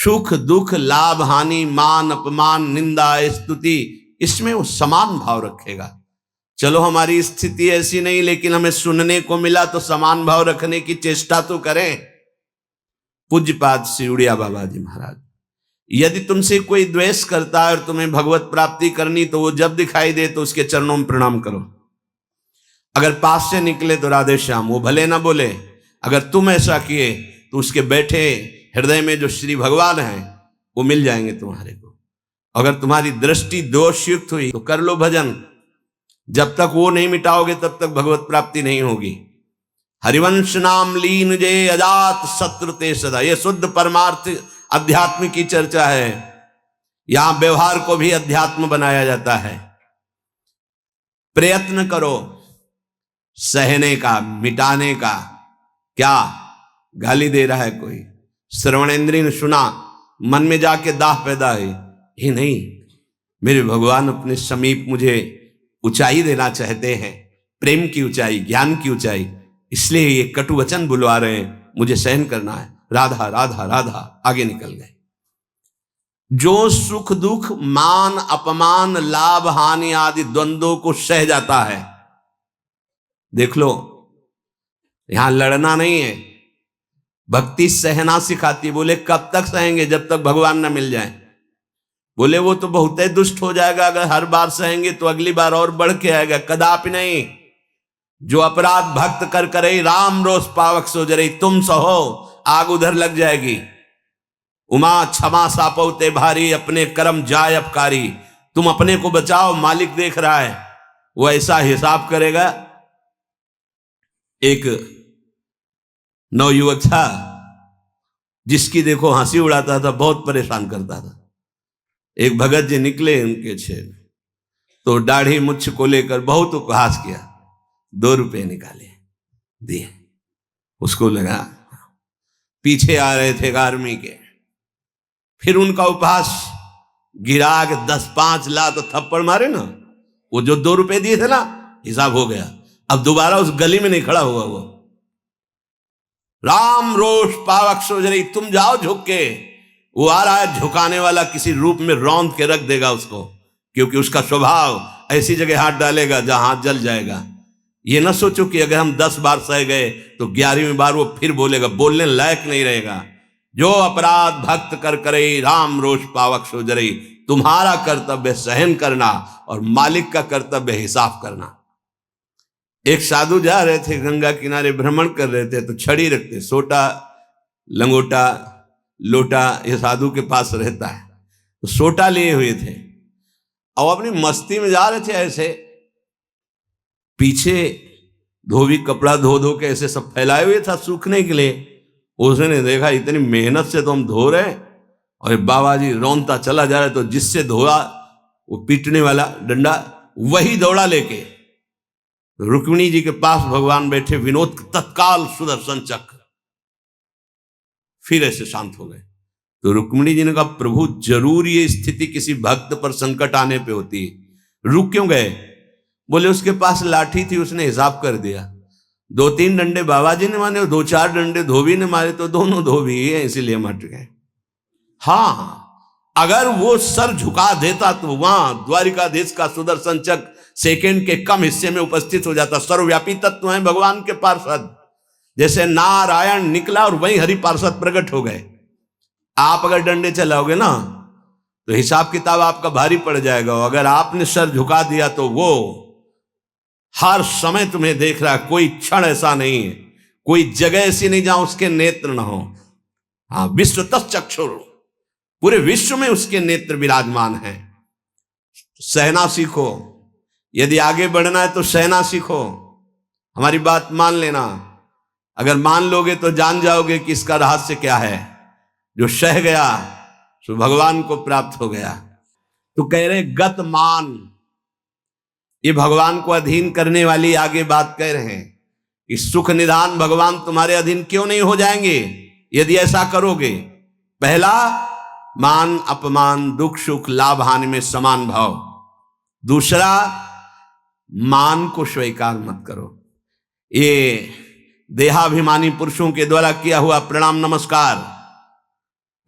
सुख दुख लाभ हानि मान अपमान निंदा स्तुति, इसमें वो समान भाव रखेगा। चलो हमारी स्थिति ऐसी नहीं, लेकिन हमें सुनने को मिला तो समान भाव रखने की चेष्टा तो करें। पूज्यपाद श्री उड़िया बाबा जी महाराज, यदि तुमसे कोई द्वेष करता है और तुम्हें भगवत प्राप्ति करनी, तो वो जब दिखाई दे तो उसके चरणों में प्रणाम करो। अगर पास से निकले तो राधे श्याम, वो भले ना बोले, अगर तुम ऐसा किए तो उसके बैठे हृदय में जो श्री भगवान हैं वो मिल जाएंगे तुम्हारे को। अगर तुम्हारी दृष्टि दोषयुक्त हुई तो कर लो भजन, जब तक वो नहीं मिटाओगे तब तक भगवत प्राप्ति नहीं होगी। हरिवंश नाम लीन जे अजात शत्रु ते सदा, ये शुद्ध परमार्थ अध्यात्म की चर्चा है। यहां व्यवहार को भी अध्यात्म बनाया जाता है। प्रयत्न करो सहने का, मिटाने का। क्या गाली दे रहा है कोई, श्रवणेंद्रिय ने सुना, मन में जाके दाह पैदा हुई, ये नहीं, मेरे भगवान अपने समीप मुझे ऊंचाई देना चाहते हैं, प्रेम की ऊंचाई, ज्ञान की ऊंचाई, इसलिए ये कटु वचन बुलवा रहे हैं, मुझे सहन करना है। राधा राधा राधा, आगे निकल गए। जो सुख दुख मान अपमान लाभ हानि आदि द्वंद्वों को सह जाता है, देख लो यहां लड़ना नहीं है, भक्ति सहना सिखाती। बोले कब तक सहेंगे, जब तक भगवान न मिल जाए। बोले वो तो बहुत ही दुष्ट हो जाएगा, अगर हर बार सहेंगे तो अगली बार और बढ़ के आएगा। कदापि नहीं। जो अपराध भक्त कर करे राम रोष पावक सो जरे, तुम सहो आग उधर लग जाएगी। उमा क्षमा सापौते भारी, अपने कर्म जाय अपकारी। तुम अपने को बचाओ, मालिक देख रहा है, वो ऐसा हिसाब करेगा। एक नवयुवक था जिसकी देखो हंसी उड़ाता था, बहुत परेशान करता था। एक भगत जी निकले उनके छेड़, तो दाढ़ी मुछ को लेकर बहुत उपहास किया, 2 रुपए निकाले दिए। उसको लगा पीछे आ रहे थे आर्मी के, फिर उनका उपहास गिरा के 10-5 ला तो थप्पड़ मारे ना, वो जो 2 रुपए दिए थे ना, हिसाब हो गया। अब दोबारा उस गली में नहीं खड़ा हुआ वो। राम रोष पावक सोजरी, तुम जाओ झुक के, वो आ रहा है झुकाने वाला, किसी रूप में रौंद के रख देगा उसको, क्योंकि उसका स्वभाव ऐसी जगह हाथ डालेगा जहां हाथ जल जाएगा। ये ना सोचो कि अगर हम 10 बार सह गए तो 11वीं बार वो फिर बोलेगा, बोलने लायक नहीं रहेगा। जो अपराध भक्त कर करे राम रोष पावक सो जरई, तुम्हारा कर्तव्य सहन करना और मालिक का कर्तव्य हिसाब करना। एक साधु जा रहे थे, गंगा किनारे भ्रमण कर रहे थे, तो छड़ी रखते, सोटा लंगोटा लोटा ये साधु के पास रहता है, तो सोटा लिए हुए थे और अपनी मस्ती में जा रहे थे। ऐसे पीछे धोबी कपड़ा धो धो के ऐसे सब फैलाए हुए था सूखने के लिए। उसने देखा इतनी मेहनत से तो हम धो रहे, और बाबा जी रौनता चला जा रहा है, तो जिससे धोआ वो पीटने वाला डंडा वही दौड़ा लेके रुक्मिणी जी के पास भगवान बैठे, विनोद तत्काल सुदर्शन चक्र, फिर ऐसे शांत हो गए। तो रुक्मिणी जी ने कहा, प्रभु जरूर ये स्थिति किसी भक्त पर संकट आने पे होती है, रुक क्यों गए? बोले उसके पास लाठी थी, उसने हिसाब कर दिया, 2-3 डंडे बाबा जी ने मारे, 2-4 डंडे धोबी ने मारे, तो दोनों धोबी ही है, इसीलिए मट गए। हाँ, अगर वो सर झुका देता तो वहां द्वारिकाधीश का सुदर्शन चक्र सेकंड के कम हिस्से में उपस्थित हो जाता। सर्वव्यापी तत्व है भगवान के पार्षद, जैसे नारायण निकला और वहीं हरि पार्षद प्रकट हो गए। आप अगर डंडे चलाओगे ना तो हिसाब किताब आपका भारी पड़ जाएगा। अगर आपने सर झुका दिया तो वो हर समय तुम्हें देख रहा है, कोई क्षण ऐसा नहीं है, कोई जगह ऐसी नहीं जहां उसके नेत्र ना हो। हाँ, विश्व तच्चक्षुर, पूरे विश्व में उसके नेत्र विराजमान हैं। सहना सीखो, यदि आगे बढ़ना है तो सहना सीखो। हमारी बात मान लेना, अगर मान लोगे तो जान जाओगे कि इसका रहस्य क्या है। जो सह गया सो भगवान को प्राप्त हो गया। तो कह रहे गत मान, ये भगवान को अधीन करने वाली आगे बात कह रहे हैं कि सुख निधान भगवान तुम्हारे अधीन क्यों नहीं हो जाएंगे यदि ऐसा करोगे। पहला, मान अपमान दुख सुख लाभ हानि में समान भाव। दूसरा, मान को स्वीकार मत करो। ये देहाभिमानी पुरुषों के द्वारा किया हुआ प्रणाम नमस्कार,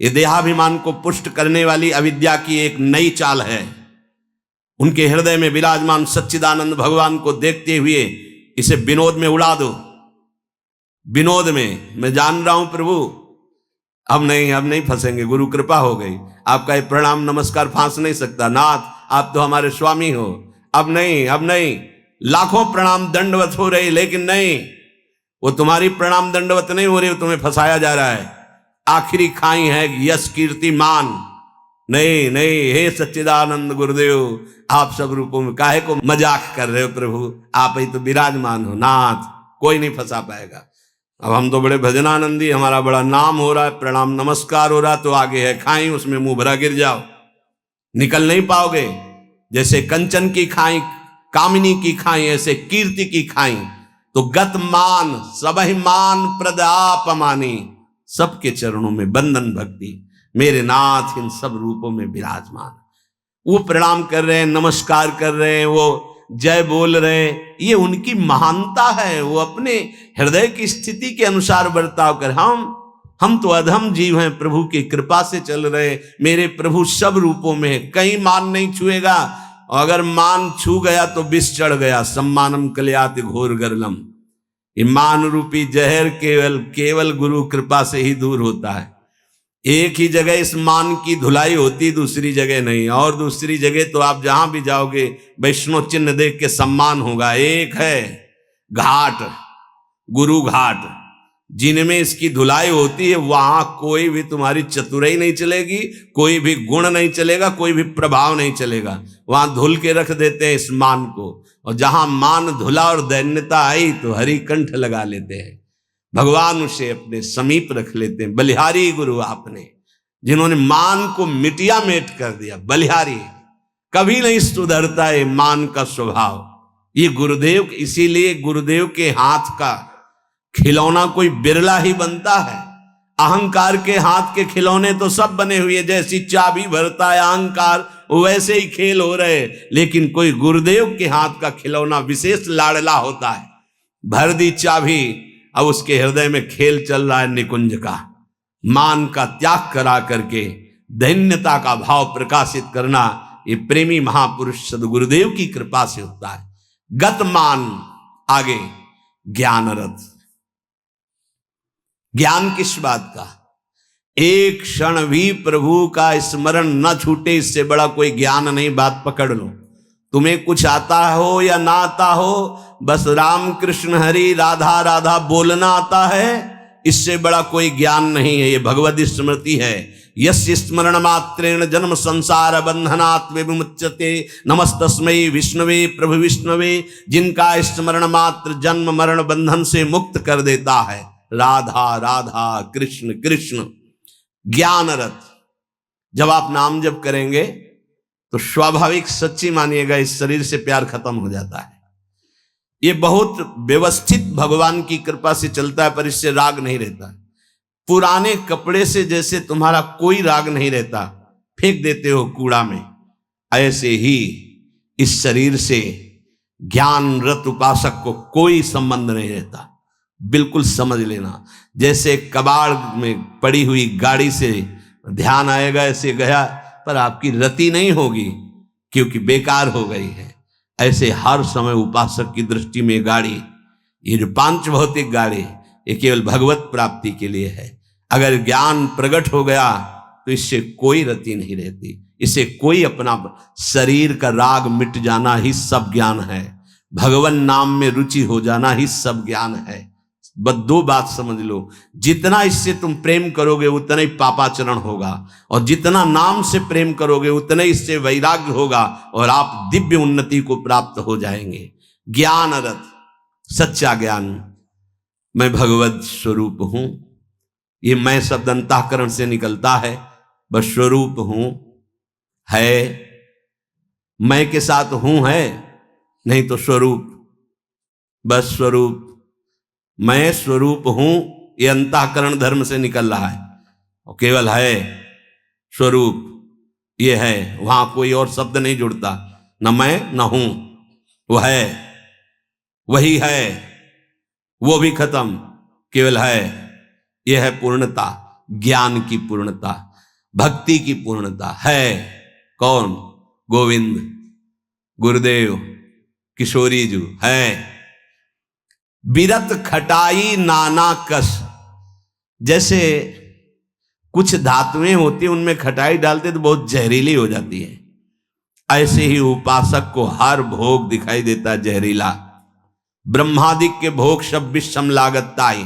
ये देहाभिमान को पुष्ट करने वाली अविद्या की एक नई चाल है। उनके हृदय में विराजमान सच्चिदानंद भगवान को देखते हुए इसे विनोद में उड़ा दो। विनोद में, मैं जान रहा हूं प्रभु अब नहीं फंसेंगे, गुरु कृपा हो गई, आपका ये प्रणाम नमस्कार फांस नहीं सकता, नाथ आप तो हमारे स्वामी हो, अब नहीं, लाखों प्रणाम दंडवत हो रही, लेकिन नहीं, वो तुम्हारी प्रणाम दंडवत नहीं हो रही, तुम्हें फंसाया जा रहा है। आखिरी खाई है यश कीर्ति मान। नहीं, हे सच्चिदानंद गुरुदेव, आप सब रूपों में काहे को मजाक कर रहे हो प्रभु, आप ही तो विराजमान हो नाथ, कोई नहीं फंसा पाएगा। अब हम तो बड़े भजनानंदी, हमारा बड़ा नाम हो रहा है, प्रणाम नमस्कार हो रहा, तो आगे है खाई, उसमें मुंह भरा गिर जाओ, निकल नहीं पाओगे। जैसे कंचन की खाई, कामिनी की खाई, ऐसे कीर्ति की खाई। तो गत मान सबहि मान प्रद आप मानी, सबके चरणों में बंधन भक्ति, मेरे नाथ इन सब रूपों में विराजमान। वो प्रणाम कर रहे हैं, नमस्कार कर रहे हैं, वो जय बोल रहे हैं, ये उनकी महानता है। वो अपने हृदय की स्थिति के अनुसार बर्ताव कर, हम तो अधम जीव हैं, प्रभु की कृपा से चल रहे। मेरे प्रभु सब रूपों में है, कहीं मान नहीं छुएगा, अगर मान छू गया तो विष चढ़ गया। सम्मानम कल्याति घोर गरलम, ये मान रूपी जहर केवल गुरु कृपा से ही दूर होता है। एक ही जगह इस मान की धुलाई होती, दूसरी जगह नहीं, और दूसरी जगह तो आप जहां भी जाओगे वैष्णव चिन्ह देख के सम्मान होगा। एक है घाट, गुरु घाट, जिनमें इसकी धुलाई होती है, वहां कोई भी तुम्हारी चतुराई नहीं चलेगी, कोई भी गुण नहीं चलेगा, कोई भी प्रभाव नहीं चलेगा। वहां धुल के रख देते हैं इस मान को, और जहां मान धुला और दैन्यता आई तो हरि कंठ लगा लेते हैं, भगवान उसे अपने समीप रख लेते हैं। बलिहारी गुरु आपने, जिन्होंने मान को मिटिया मेट कर दिया। बलिहारी कभी नहीं सुधरता है मान का स्वभाव, ये गुरुदेव, इसीलिए गुरुदेव के हाथ का खिलौना कोई बिरला ही बनता है। अहंकार के हाथ के खिलौने तो सब बने हुए, जैसी चाबी भरता है अहंकार, वैसे ही खेल हो रहे, लेकिन कोई गुरुदेव के हाथ का खिलौना विशेष लाडला होता है। भर दी चाबी, अब उसके हृदय में खेल चल रहा है निकुंज का। मान का त्याग करा करके दैन्यता का भाव प्रकाशित करना, ये प्रेमी महापुरुष सदगुरुदेव की कृपा से होता है। गत मान, आगे ज्ञान रथ। ज्ञान किस बात का? एक क्षण भी प्रभु का स्मरण न छूटे, इससे बड़ा कोई ज्ञान नहीं। बात पकड़ लो, तुम्हें कुछ आता हो या ना आता हो, बस राम कृष्ण हरि राधा राधा बोलना आता है, इससे बड़ा कोई ज्ञान नहीं है। ये भगवद स्मृति है। यस्य स्मरण मात्रेण जन्म संसार बंधनात् विमुच्यते, नमस्तस्मै विष्णवे प्रभु विष्णवे, जिनका स्मरण मात्र जन्म मरण बंधन से मुक्त कर देता है। राधा राधा कृष्ण कृष्ण। ज्ञान रथ, जब आप नाम जप करेंगे तो स्वाभाविक, सच्ची मानिएगा, इस शरीर से प्यार खत्म हो जाता है। ये बहुत व्यवस्थित भगवान की कृपा से चलता है, पर इससे राग नहीं रहता। पुराने कपड़े से जैसे तुम्हारा कोई राग नहीं रहता, फेंक देते हो कूड़ा में, ऐसे ही इस शरीर से ज्ञान रत उपासक को कोई संबंध नहीं रहता। बिल्कुल समझ लेना, जैसे कबाड़ में पड़ी हुई गाड़ी से ध्यान आएगा ऐसे गया, पर आपकी रति नहीं होगी क्योंकि बेकार हो गई है। ऐसे हर समय उपासक की दृष्टि में गाड़ी, ये जो पांच भौतिक गाड़ी, ये केवल भगवत प्राप्ति के लिए है। अगर ज्ञान प्रकट हो गया तो इससे कोई रति नहीं रहती, इससे कोई अपना शरीर का राग मिट जाना ही सब ज्ञान है, भगवान नाम में रुचि हो जाना ही सब ज्ञान है। बस दो बात समझ लो, जितना इससे तुम प्रेम करोगे उतना ही पापाचरण होगा, और जितना नाम से प्रेम करोगे उतना ही इससे वैराग्य होगा, और आप दिव्य उन्नति को प्राप्त हो जाएंगे। ज्ञान रथ, सच्चा ज्ञान, मैं भगवत स्वरूप हूं, ये मैं शब्द अंतःकरण से निकलता है, बस स्वरूप हूं है, मैं के साथ हूं है, नहीं तो स्वरूप, बस स्वरूप, मैं स्वरूप हूं, ये अंतःकरण धर्म से निकल रहा है, और केवल है स्वरूप, ये है, वहां कोई और शब्द नहीं जुड़ता, न मैं न हूं, वो है, वही है, वो भी खत्म, केवल है। यह है पूर्णता, ज्ञान की पूर्णता। भक्ति की पूर्णता है। कौन? गोविंद, गुरुदेव, किशोरी जी है। बिरत खटाई नाना कस, जैसे कुछ धातुएं होती हैं उनमें खटाई डालते तो बहुत जहरीली हो जाती है, ऐसे ही उपासक को हर भोग दिखाई देता जहरीला। ब्रह्मादिक के भोग सब विषम लागताई,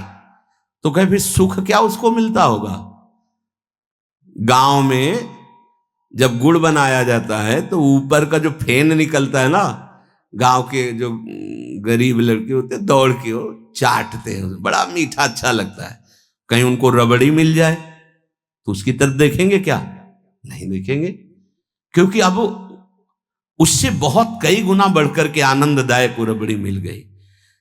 तो कहे फिर सुख क्या उसको मिलता होगा? गांव में जब गुड़ बनाया जाता है तो ऊपर का जो फेन निकलता है ना, गांव के जो गरीब लड़के होते हैं दौड़ के वो चाटते हैं, बड़ा मीठा अच्छा लगता है। कहीं उनको रबड़ी मिल जाए तो उसकी तरफ देखेंगे क्या? नहीं देखेंगे, क्योंकि अब उससे बहुत कई गुना बढ़कर के आनंददायक रबड़ी मिल गई।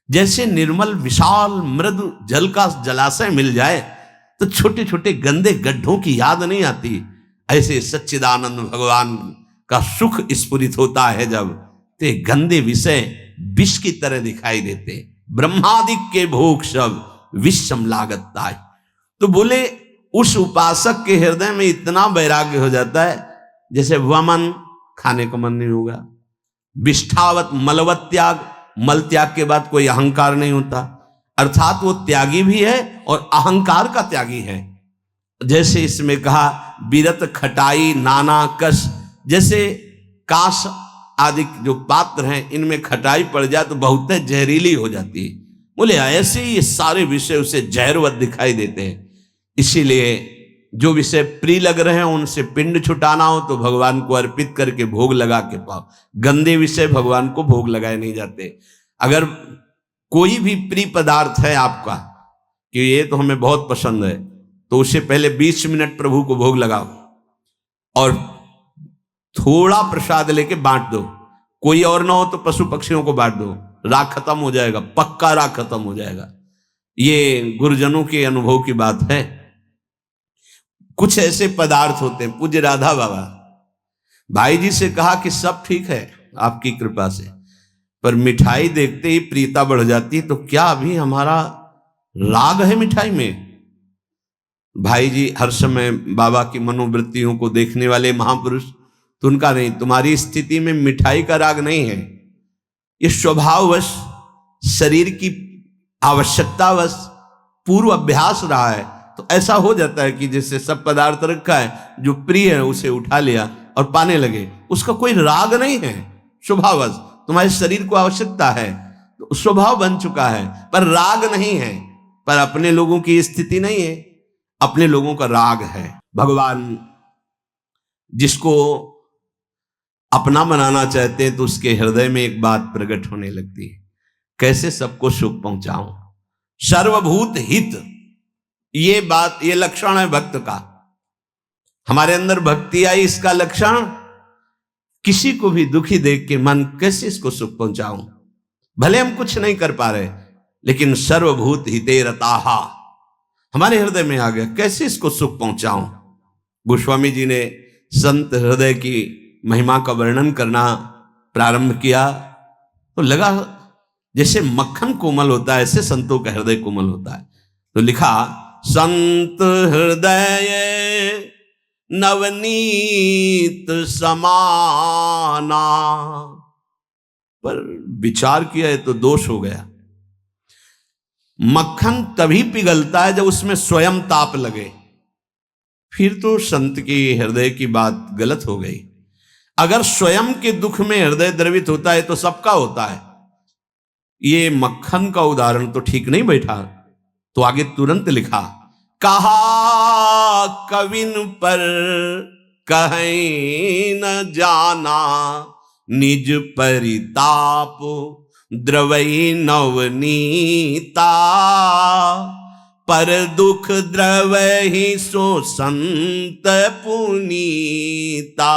जैसे निर्मल विशाल मृदु जल का जलाशय मिल जाए तो छोटे छोटे गंदे गड्ढों की याद नहीं आती, ऐसे सच्चिदानंद भगवान का सुख स्फुरित होता है जब, ते गंदे विषय विष की तरह दिखाई देते। ब्रह्मादिक के भोग सब विषम लागता है। तो बोले उस उपासक के हृदय में इतना वैराग्य हो जाता है जैसे वमन, खाने का मन नहीं होगा, विष्ठावत मलवत त्याग, मल त्याग के बाद कोई अहंकार नहीं होता, अर्थात वो त्यागी भी है और अहंकार का त्यागी है। जैसे इसमें कहा बिरत खटाई नाना कस, जैसे काश आदि जो पात्र हैं इनमें खटाई पड़ जाए तो बहुत जहरीली हो जाती है। बोले ऐसे ही ये सारे विषय उसे जहरवत दिखाई देते हैं। इसीलिए जो विषय प्रिय लग रहे हैं उनसे पिंड छुटाना हो तो भगवान को अर्पित करके भोग लगा के पाओ। गंदे विषय भगवान को भोग लगाए नहीं जाते। अगर कोई भी प्रिय पदार्थ है आपका कि ये तो हमें बहुत पसंद है, तो उससे पहले 20 मिनट प्रभु को भोग लगाओ और थोड़ा प्रसाद लेके बांट दो। कोई और ना हो तो पशु पक्षियों को बांट दो, राग खत्म हो जाएगा, पक्का राग खत्म हो जाएगा। ये गुरुजनों के अनुभव की बात है। कुछ ऐसे पदार्थ होते हैं, पूज्य राधा बाबा भाई जी से कहा कि सब ठीक है आपकी कृपा से, पर मिठाई देखते ही प्रीता बढ़ जाती, तो क्या अभी हमारा राग है मिठाई में? भाई जी हर समय बाबा की मनोवृत्तियों को देखने वाले महापुरुष, तो उनका नहीं, तुम्हारी स्थिति में मिठाई का राग नहीं है, ये स्वभाववश शरीर की आवश्यकतावश पूर्व अभ्यास रहा है। तो ऐसा हो जाता है कि जैसे सब पदार्थ रखा है, जो प्रिय है उसे उठा लिया और पाने लगे, उसका कोई राग नहीं है, स्वभाववश तुम्हारे शरीर को आवश्यकता है तो स्वभाव बन चुका है, पर राग नहीं है। पर अपने लोगों की स्थिति नहीं है, अपने लोगों का राग है। भगवान जिसको अपना बनाना चाहते हैं तो उसके हृदय में एक बात प्रकट होने लगती है, कैसे सबको सुख पहुंचाऊं, सर्वभूत हित। ये बात, ये लक्षण है भक्त का। हमारे अंदर भक्ति आई, इसका लक्षण किसी को भी दुखी देख के मन कैसे इसको सुख पहुंचाऊं। भले हम कुछ नहीं कर पा रहे, लेकिन सर्वभूत हिते रताहा हमारे हृदय में आ गया, कैसे इसको सुख पहुंचाऊं। गोस्वामी जी ने संत हृदय की महिमा का वर्णन करना प्रारंभ किया तो लगा जैसे मक्खन कोमल होता है, ऐसे संतों का हृदय कोमल होता है। तो लिखा संत हृदय नवनीत समाना, पर विचार किया है तो दोष हो गया। मक्खन तभी पिघलता है जब उसमें स्वयं ताप लगे, फिर तो संत की हृदय की बात गलत हो गई। अगर स्वयं के दुख में हृदय द्रवित होता है तो सबका होता है। ये मक्खन का उदाहरण तो ठीक नहीं बैठा। तो आगे तुरंत लिखा, कहा कविन पर कहीं न जाना, निज परिताप द्रवई नवनीता, पर दुख द्रवहि सो संत पुनीता।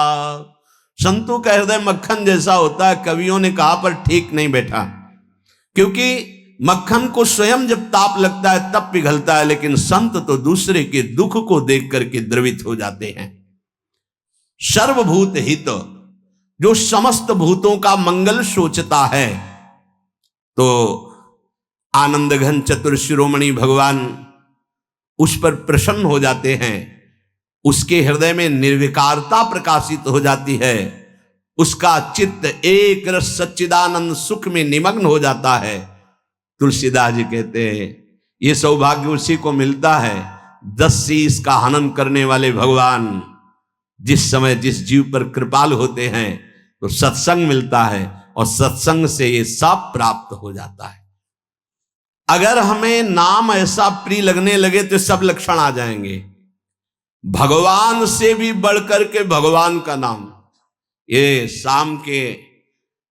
संतों का हृदय मक्खन जैसा होता है, कवियों ने कहा पर ठीक नहीं बैठा, क्योंकि मक्खन को स्वयं जब ताप लगता है तब पिघलता है, लेकिन संत तो दूसरे के दुख को देख करके द्रवित हो जाते हैं। सर्वभूत हित, जो समस्त भूतों का मंगल सोचता है, तो आनंद घन चतुर शिरोमणि भगवान उस पर प्रसन्न हो जाते हैं, उसके हृदय में निर्विकारता प्रकाशित हो जाती है, उसका चित्त एक रस सच्चिदानंद सुख में निमग्न हो जाता है। तुलसीदास जी कहते हैं ये सौभाग्य उसी को मिलता है 10 शीश का हनन करने वाले भगवान जिस समय जिस जीव पर कृपालु होते हैं तो सत्संग मिलता है और सत्संग से ये सब प्राप्त हो जाता है। अगर हमें नाम ऐसा प्रिय लगने लगे तो सब लक्षण आ जाएंगे। भगवान से भी बढ़कर के भगवान का नाम, ये शाम के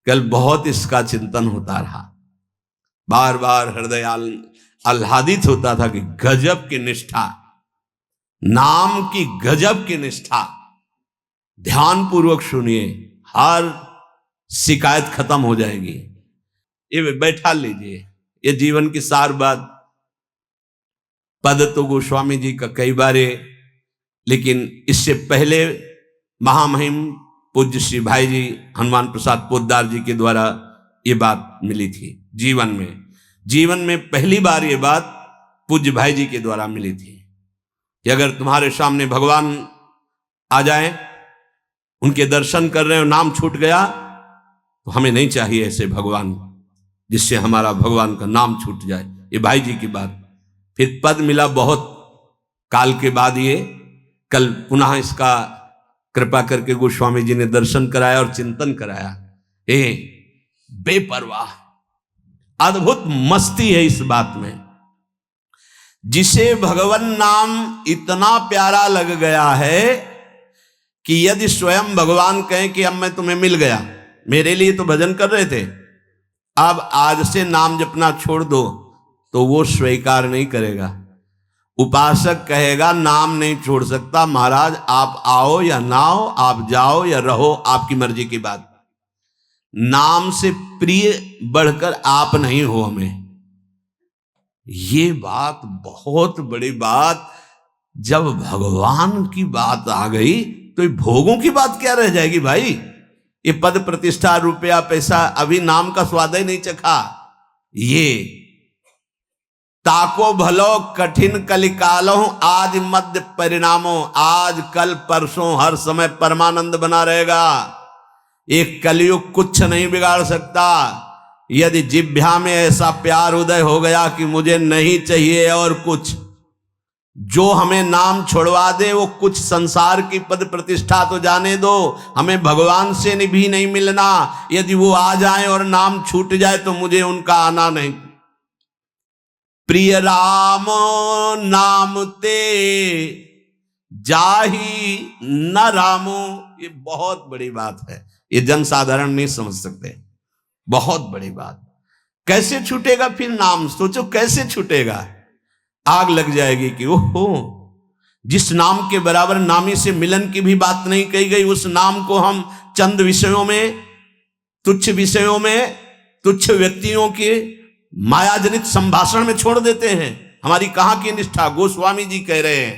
कल बहुत इसका चिंतन होता रहा, बार बार हृदय आह्लादित होता था कि गजब की निष्ठा, नाम की गजब की निष्ठा। ध्यान पूर्वक सुनिए, हर शिकायत खत्म हो जाएगी। ये बैठा लीजिए, ये जीवन की सार बात। पद तो गोस्वामी जी का कई बार, लेकिन इससे पहले महामहिम पूज्य श्री भाई जी हनुमान प्रसाद पोद्दार जी के द्वारा ये बात मिली थी। जीवन में पहली बार ये बात पूज्य भाई जी के द्वारा मिली थी कि अगर तुम्हारे सामने भगवान आ जाए, उनके दर्शन कर रहे हो, नाम छूट गया तो हमें नहीं चाहिए ऐसे भगवान जिससे हमारा भगवान का नाम छूट जाए। ये भाई जी की बात। फिर पद मिला बहुत काल के बाद, ये कल पुनः इसका कृपा करके गोस्वामी जी ने दर्शन कराया और चिंतन कराया। बेपरवाह अद्भुत मस्ती है इस बात में। जिसे भगवान नाम इतना प्यारा लग गया है कि यदि स्वयं भगवान कहें कि अब मैं तुम्हें मिल गया, मेरे लिए तो भजन कर रहे थे, अब आज से नाम जपना छोड़ दो, तो वो स्वीकार नहीं करेगा। उपासक कहेगा नाम नहीं छोड़ सकता महाराज, आप आओ या ना आओ, आप जाओ या रहो, आपकी मर्जी की बात। नाम से प्रिय बढ़कर आप नहीं हो हमें। ये बात बहुत बड़ी बात। जब भगवान की बात आ गई तो ये भोगों की बात क्या रह जाएगी भाई। ये पद प्रतिष्ठा रुपया पैसा, अभी नाम का स्वाद ही नहीं चखा। ये ताको भलो कठिन कलिकालो, आज मध्य परिणामो, आज कल परसों हर समय परमानंद बना रहेगा। एक कलयुग कुछ नहीं बिगाड़ सकता। यदि जिह्वा में ऐसा प्यार उदय हो गया कि मुझे नहीं चाहिए और कुछ, जो हमें नाम छोड़वा दे वो कुछ संसार की पद प्रतिष्ठा तो जाने दो, हमें भगवान से भी नहीं मिलना। यदि वो आ जाए और नाम छूट जाए तो मुझे उनका आना नहीं। प्रिय राम नाम ते जाही न रामो, ये बहुत बड़ी बात है। ये जन साधारण नहीं समझ सकते, बहुत बड़ी बात। कैसे छूटेगा फिर नाम, सोचो कैसे छूटेगा। आग लग जाएगी कि ओहो, जिस नाम के बराबर नामी से मिलन की भी बात नहीं कही गई, उस नाम को हम चंद विषयों में, तुच्छ विषयों में, तुच्छ व्यक्तियों के मायाजनित संभाषण में छोड़ देते हैं। हमारी कहां की निष्ठा। गोस्वामी जी कह रहे हैं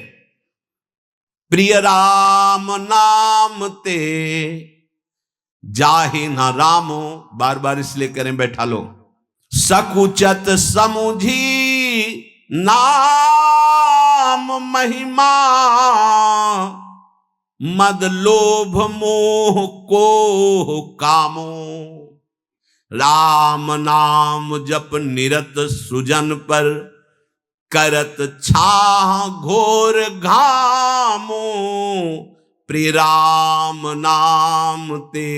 प्रिय राम नाम ते जाहि न रामो, बार बार इसलिए करें बैठा लो। सकुचत समुझी नाम महिमा, मद लोभ मोह को कामो, राम नाम जप निरत सुजन पर, करत छाह घोर घामो, प्रिय राम नाम ते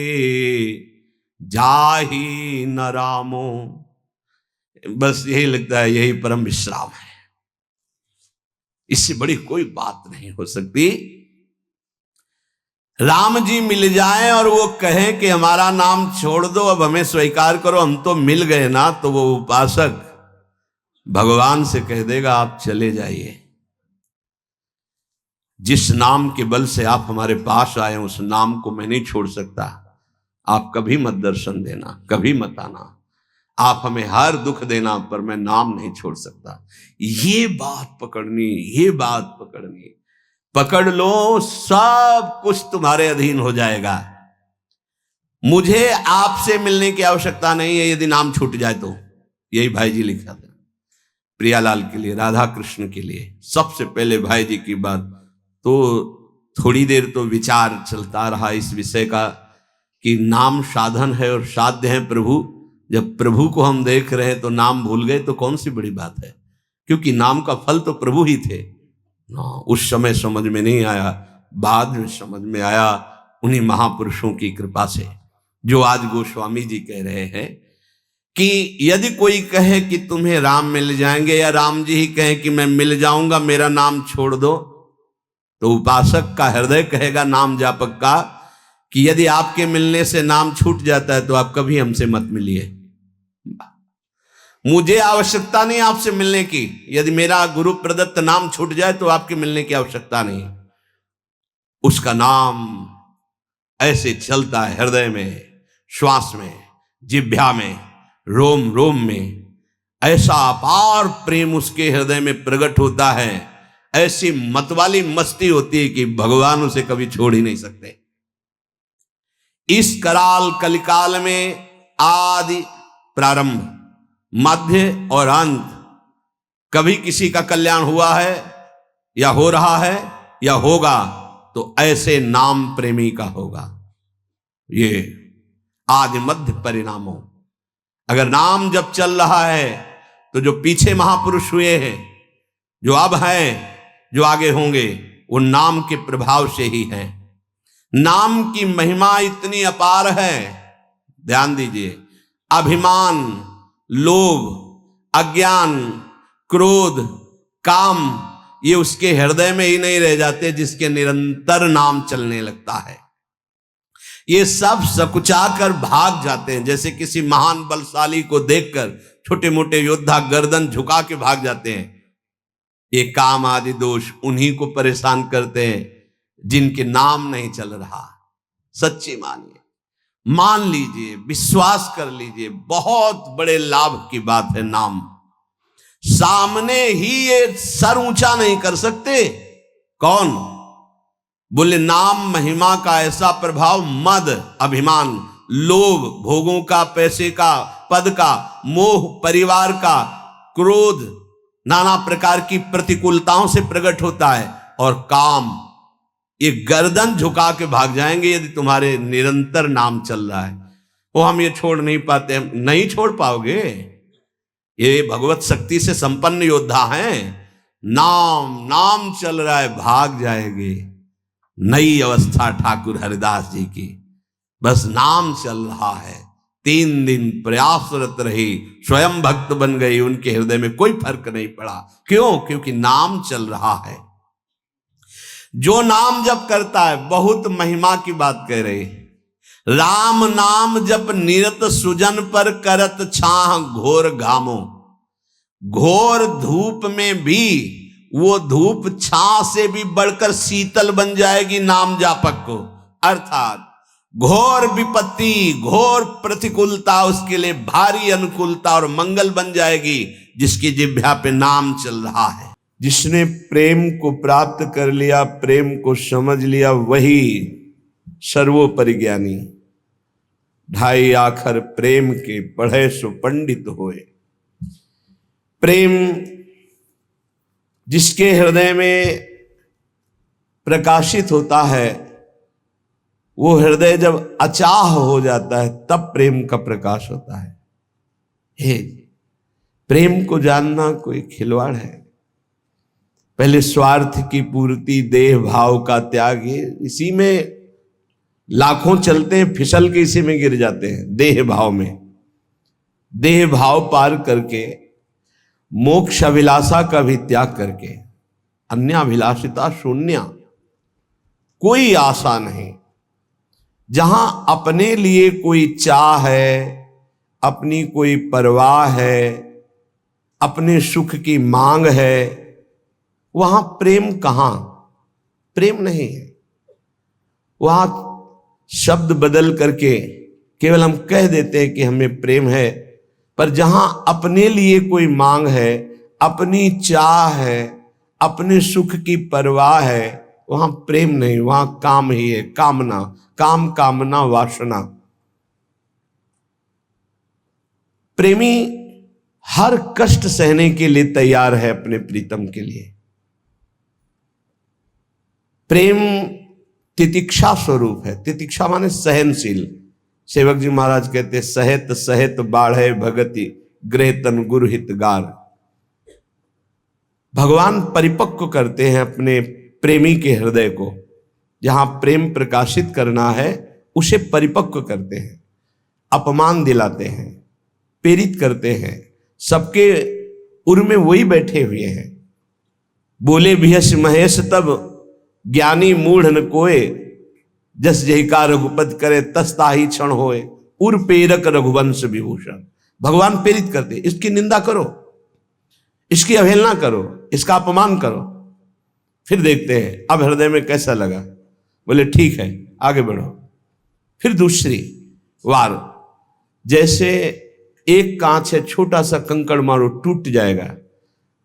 जाहि न रामो। बस यही लगता है, यही परम विश्राम है। इससे बड़ी कोई बात नहीं हो सकती। राम जी मिल जाए और वो कहें कि हमारा नाम छोड़ दो, अब हमें स्वीकार करो, हम तो मिल गए ना, तो वो उपासक भगवान से कह देगा आप चले जाइए। जिस नाम के बल से आप हमारे पास आए उस नाम को मैं नहीं छोड़ सकता। आप कभी मत दर्शन देना, कभी मत आना, आप हमें हर दुख देना, पर मैं नाम नहीं छोड़ सकता। ये बात पकड़नी, ये बात पकड़नी, पकड़ लो, सब कुछ तुम्हारे अधीन हो जाएगा। मुझे आपसे मिलने की आवश्यकता नहीं है यदि नाम छूट जाए तो। यही भाई जी लिखा था प्रियालाल के लिए, राधा कृष्ण के लिए। सबसे पहले भाई जी की बात तो थोड़ी देर तो विचार चलता रहा इस विषय का कि नाम साधन है और साध्य है प्रभु। जब प्रभु को हम देख रहे हैं तो नाम भूल गए तो कौन सी बड़ी बात है, क्योंकि नाम का फल तो प्रभु ही थे ना। उस समय समझ में नहीं आया, बाद में समझ में आया उन्हीं महापुरुषों की कृपा से, जो आज गोस्वामी जी कह रहे हैं कि यदि कोई कहे कि तुम्हें राम मिल जाएंगे, या राम जी ही कहें कि मैं मिल जाऊंगा, मेरा नाम छोड़ दो, तो उपासक का हृदय कहेगा, नाम जापक का, कि यदि आपके मिलने से नाम छूट जाता है तो आप कभी हमसे मत मिलिए। मुझे आवश्यकता नहीं आपसे मिलने की, यदि मेरा गुरु प्रदत्त नाम छूट जाए तो आपके मिलने की आवश्यकता नहीं। उसका नाम ऐसे चलता है हृदय में, श्वास में, जिह्वा में, रोम रोम में। ऐसा अपार प्रेम उसके हृदय में प्रकट होता है, ऐसी मतवाली मस्ती होती है कि भगवान उसे कभी छोड़ ही नहीं सकते। इस कराल कलिकाल में आदि प्रारंभ, मध्य और अंत, कभी किसी का कल्याण हुआ है या हो रहा है या होगा तो ऐसे नाम प्रेमी का होगा। ये आदि मध्य परिणामों। अगर नाम जब चल रहा है तो जो पीछे महापुरुष हुए हैं, जो अब हैं, जो आगे होंगे, वो नाम के प्रभाव से ही है। नाम की महिमा इतनी अपार है, ध्यान दीजिए। अभिमान, लोभ, अज्ञान, क्रोध, काम, ये उसके हृदय में ही नहीं रह जाते जिसके निरंतर नाम चलने लगता है। ये सब सकुचा कर भाग जाते हैं। जैसे किसी महान बलशाली को देखकर छोटे मोटे योद्धा गर्दन झुका के भाग जाते हैं। ये काम आदि दोष उन्हीं को परेशान करते हैं जिनके नाम नहीं चल रहा। सच्ची मानिए, मान लीजिए, विश्वास कर लीजिए, बहुत बड़े लाभ की बात है नाम। सामने ही ये सर ऊंचा नहीं कर सकते। कौन? बोले नाम महिमा का ऐसा प्रभाव, मद, अभिमान, लोभ, भोगों का, पैसे का, पद का, मोह, परिवार का, क्रोध, नाना प्रकार की प्रतिकूलताओं से प्रकट होता है, और काम, ये गर्दन झुका के भाग जाएंगे यदि तुम्हारे निरंतर नाम चल रहा है। वो हम ये छोड़ नहीं पाते, हम नहीं छोड़ पाओगे। ये भगवत शक्ति से संपन्न योद्धा हैं। नाम नाम चल रहा है, भाग जाएंगे। नई अवस्था ठाकुर हरिदास जी की, बस नाम चल रहा है। 3 दिन प्रयासरत रही, स्वयं भक्त बन गई, उनके हृदय में कोई फर्क नहीं पड़ा। क्यों? क्योंकि नाम चल रहा है। जो नाम जप करता है, बहुत महिमा की बात कह रहे हैं। राम नाम जप निरत सुजन पर करत छाह घोर घामो। घोर धूप में भी वो धूप छाह से भी बढ़कर शीतल बन जाएगी नाम जापक को। अर्थात घोर विपत्ति, घोर प्रतिकूलता उसके लिए भारी अनुकूलता और मंगल बन जाएगी, जिसकी जिह्वा पे नाम चल रहा है। जिसने प्रेम को प्राप्त कर लिया, प्रेम को समझ लिया, वही सर्वोपरि ज्ञानी। ढाई आखर प्रेम के पढ़े सो पंडित होए। प्रेम जिसके हृदय में प्रकाशित होता है, वो हृदय जब अचाह हो जाता है तब प्रेम का प्रकाश होता है। हे, प्रेम को जानना कोई खिलवाड़ है। पहले स्वार्थ की पूर्ति, देह भाव का त्याग, इसी में लाखों चलते हैं, फिसल के इसी में गिर जाते हैं, देह भाव में। देह भाव पार करके, मोक्ष अभिलाषा का भी त्याग करके, अन्याभिलाषिता शून्य, कोई आशा नहीं। जहां अपने लिए कोई चाह है, अपनी कोई परवाह है, अपने सुख की मांग है, वहां प्रेम कहां? प्रेम नहीं है। वहां शब्द बदल करके केवल हम कह देते हैं कि हमें प्रेम है, पर जहां अपने लिए कोई मांग है, अपनी चाह है, अपने सुख की परवाह है, वहां प्रेम नहीं, वहां काम ही है, कामना, काम, कामना, वासना। प्रेमी हर कष्ट सहने के लिए तैयार है अपने प्रीतम के लिए। प्रेम तितिक्षा स्वरूप है। तितिक्षा माने सहनशील। सेवक जी महाराज कहते हैं, सहित सहित बाढ़े भगति गृह तन गुरु हितगार। भगवान परिपक्व करते हैं अपने प्रेमी के हृदय को। जहां प्रेम प्रकाशित करना है उसे परिपक्व करते हैं, अपमान दिलाते हैं, प्रेरित करते हैं। सबके उर में वही बैठे हुए हैं। बोले भियस महेश तब ज्ञानी मूढ़ न कोय, जस जहिका रघुपति करे तस ताहि क्षण होए, उर प्रेरक रघुवंश विभूषण। भगवान प्रेरित करते, इसकी निंदा करो, इसकी अवहेलना करो, इसका अपमान करो, फिर देखते हैं अब हृदय में कैसा लगा। बोले ठीक है आगे बढ़ो। फिर दूसरी वार, जैसे एक कांच है, छोटा सा कंकड़ मारो टूट जाएगा,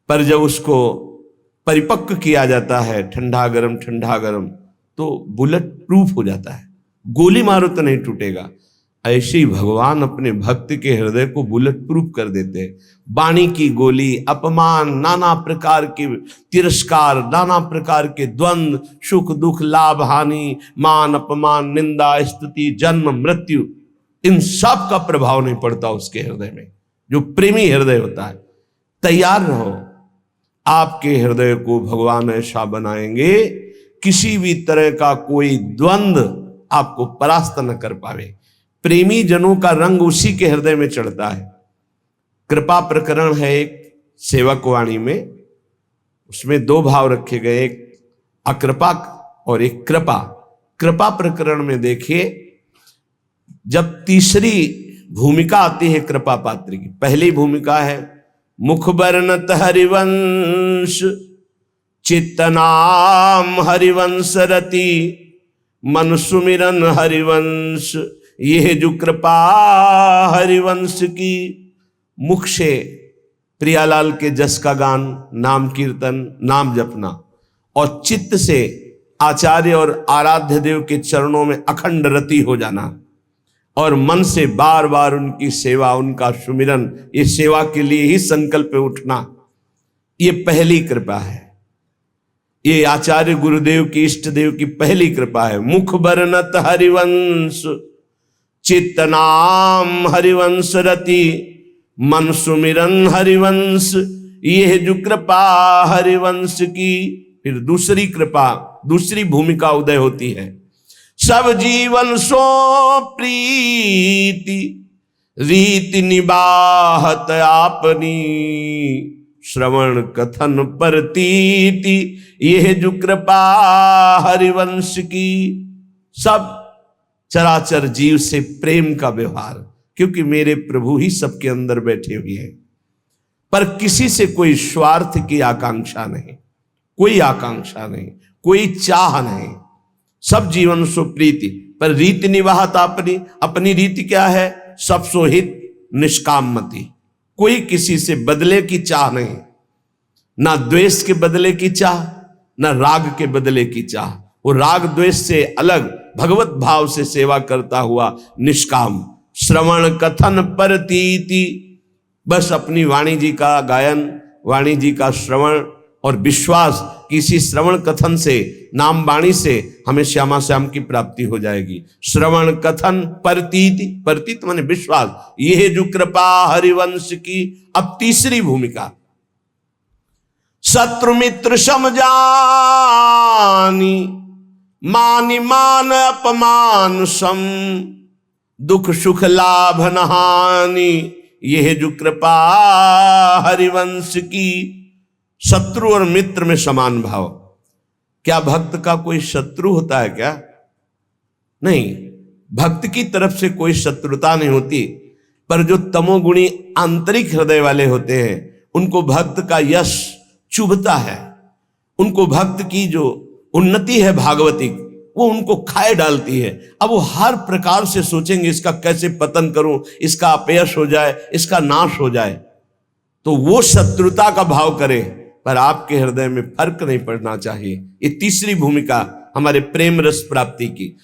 पर जब उसको परिपक्व किया जाता है, ठंडा गरम, तो बुलेट प्रूफ हो जाता है। गोली मारो तो नहीं टूटेगा। ऐसे ही भगवान अपने भक्त के हृदय को बुलेट प्रूफ कर देते हैं। वाणी की गोली, अपमान, नाना प्रकार के तिरस्कार, नाना प्रकार के द्वंद्व, सुख दुख, लाभ हानि, मान अपमान, निंदा स्तुति, जन्म मृत्यु, इन सब का प्रभाव नहीं पड़ता उसके हृदय में। जो प्रेमी हृदय होता है, तैयार रहो, आपके हृदय को भगवान ऐसा बनाएंगे किसी भी तरह का कोई द्वंद्व आपको परास्त न कर पावे। प्रेमी जनों का रंग उसी के हृदय में चढ़ता है। कृपा प्रकरण है एक सेवक वाणी में, उसमें दो भाव रखे गए, एक अकृपा और एक कृपा। कृपा प्रकरण में देखिए, जब तीसरी भूमिका आती है कृपा पात्र की, पहली भूमिका है मुख बरनत हरिवंश, चित्तनाम हरिवंश रति, मन सुमिरन हरिवंश, यह जो कृपा हरिवंश की। मुख से प्रियालाल के जस का गान, नाम कीर्तन, नाम जपना, और चित्त से आचार्य और आराध्य देव के चरणों में अखंड रति हो जाना, और मन से बार बार उनकी सेवा, उनका सुमिरन, ये सेवा के लिए ही संकल्प उठना, ये पहली कृपा है। ये आचार्य गुरुदेव की, इष्ट देव की पहली कृपा है। मुख बरनत हरिवंश, चित्तनाम हरिवंश रति, मन सुमिरन हरिवंश, यह जो कृपा हरिवंश की। फिर दूसरी कृपा, दूसरी भूमिका उदय होती है। सब जीवन सो प्रीति, रीति निबाहत आपनी, श्रवण कथन परतीति, यह जो कृपा हरिवंश की। सब चराचर जीव से प्रेम का व्यवहार, क्योंकि मेरे प्रभु ही सबके अंदर बैठे हुए हैं। पर किसी से कोई स्वार्थ की आकांक्षा नहीं, कोई आकांक्षा नहीं, कोई चाह नहीं। सब जीवन सो प्रीति, पर रीति निवाहत अपनी, अपनी रीति क्या है? सब सो हित निष्कामति। कोई किसी से बदले की चाह नहीं, ना द्वेष के बदले की चाह, ना राग के बदले की चाह। वो राग द्वेष से अलग भगवत भाव से सेवा करता हुआ निष्काम। श्रवण कथन परतीति, बस अपनी वाणी जी का गायन, वाणी जी का श्रवण और विश्वास, किसी श्रवण कथन से, नाम वाणी से हमें श्यामा श्याम की प्राप्ति हो जाएगी। श्रवण कथन परतीति, परतीत माने विश्वास, यह जो कृपा हरिवंश की। अब तीसरी भूमिका, शत्रु मित्र समझानी, मानि मान अपमान सम, दुख सुख लाभ नहानी, यह जो कृपा हरिवंश की। शत्रु और मित्र में समान भाव। क्या भक्त का कोई शत्रु होता है क्या? नहीं, भक्त की तरफ से कोई शत्रुता नहीं होती, पर जो तमोगुणी आंतरिक हृदय वाले होते हैं उनको भक्त का यश चुभता है। उनको भक्त की जो उन्नति है भागवतिक, वो उनको खाए डालती है। अब वो हर प्रकार से सोचेंगे इसका कैसे पतन करूं, इसका अपयश हो जाए, इसका नाश हो जाए, तो वो शत्रुता का भाव करे। पर आपके हृदय में फर्क नहीं पड़ना चाहिए। ये तीसरी भूमिका हमारे प्रेम रस प्राप्ति की।